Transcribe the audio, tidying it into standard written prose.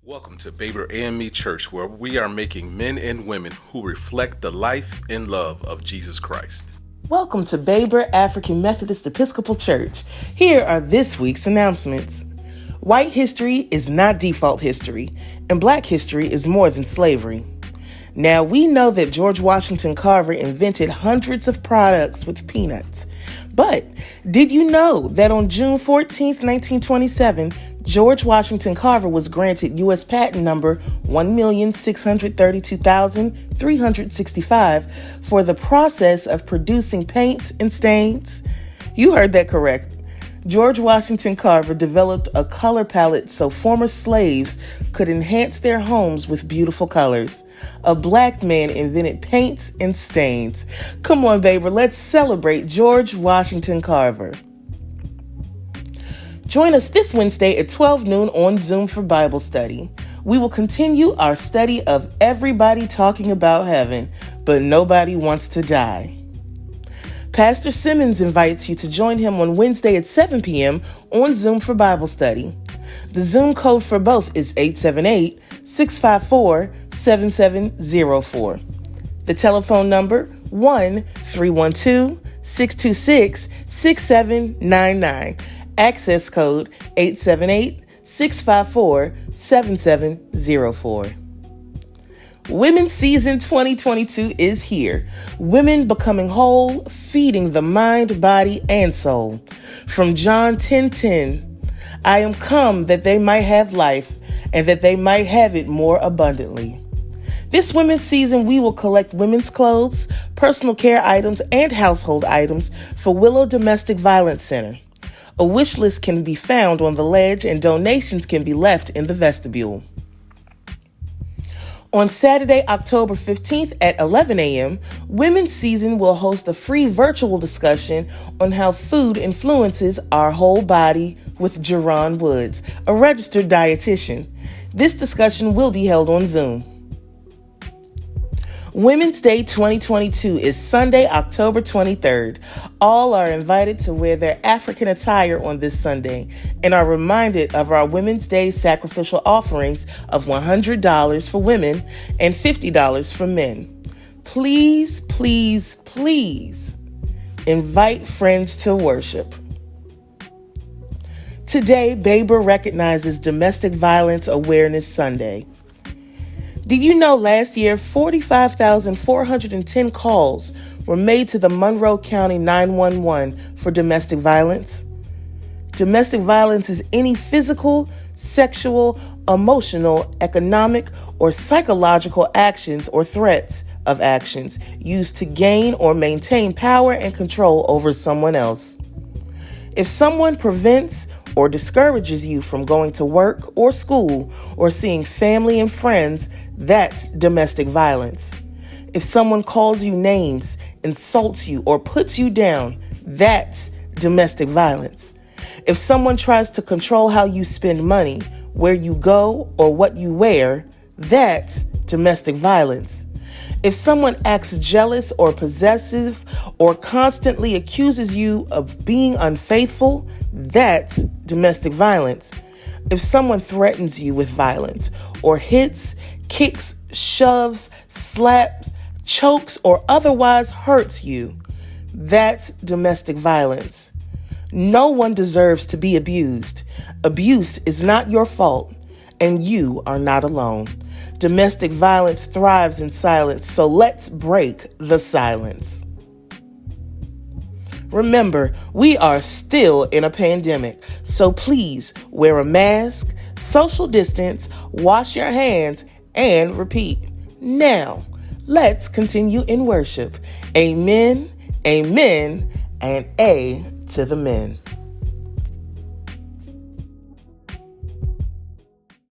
Welcome to Baber AME Church, where we are making men and women who reflect the life and love of Jesus Christ. Welcome to Baber African Methodist Episcopal Church. Here are this week's announcements. White history is not default history, and Black history is more than slavery. Now, we know that George Washington Carver invented hundreds of products with peanuts. But did you know that on June 14, 1927, George Washington Carver was granted U.S. patent number 1,632,365 for the process of producing paints and stains? You heard that correct. George Washington Carver developed a color palette so former slaves could enhance their homes with beautiful colors. A Black man invented paints and stains. Come on, Baber, let's celebrate George Washington Carver. Join us this Wednesday at 12 noon on Zoom for Bible study. We will continue our study of everybody talking about heaven, but nobody wants to die. Pastor Simmons invites you to join him on Wednesday at 7 p.m. on Zoom for Bible study. The Zoom code for both is 878-654-7704. The telephone number 1-312-626-6799. Access code 878-654-7704. Women's Season 2022 is here. Women becoming whole, feeding the mind, body, and soul. From John 10:10, I am come that they might have life and that they might have it more abundantly. This women's season, we will collect women's clothes, personal care items, and household items for Willow Domestic Violence Center. A wish list can be found on the ledge and donations can be left in the vestibule. On Saturday, October 15th at 11 a.m., Women's Season will host a free virtual discussion on how food influences our whole body with Jerron Woods, a registered dietitian. This discussion will be held on Zoom. Women's Day 2022 is Sunday, October 23rd. All are invited to wear their African attire on this Sunday and are reminded of our Women's Day sacrificial offerings of $100 for women and $50 for men. Please, please, please invite friends to worship. Today, Baber recognizes Domestic Violence Awareness Sunday. Did you know last year 45,410 calls were made to the Monroe County 911 for domestic violence? Domestic violence is any physical, sexual, emotional, economic, or psychological actions or threats of actions used to gain or maintain power and control over someone else. If someone prevents or discourages you from going to work or school or seeing family and friends, that's domestic violence. If someone calls you names, insults you, or puts you down, that's domestic violence. If someone tries to control how you spend money, where you go, or what you wear, that's domestic violence. If someone acts jealous or possessive or constantly accuses you of being unfaithful, that's domestic violence. If someone threatens you with violence or hits, kicks, shoves, slaps, chokes, or otherwise hurts you, that's domestic violence. No one deserves to be abused. Abuse is not your fault, and you are not alone. Domestic violence thrives in silence, so let's break the silence. Remember, we are still in a pandemic, so please wear a mask, social distance, wash your hands, and repeat. Now, let's continue in worship. Amen, amen, and A to the men.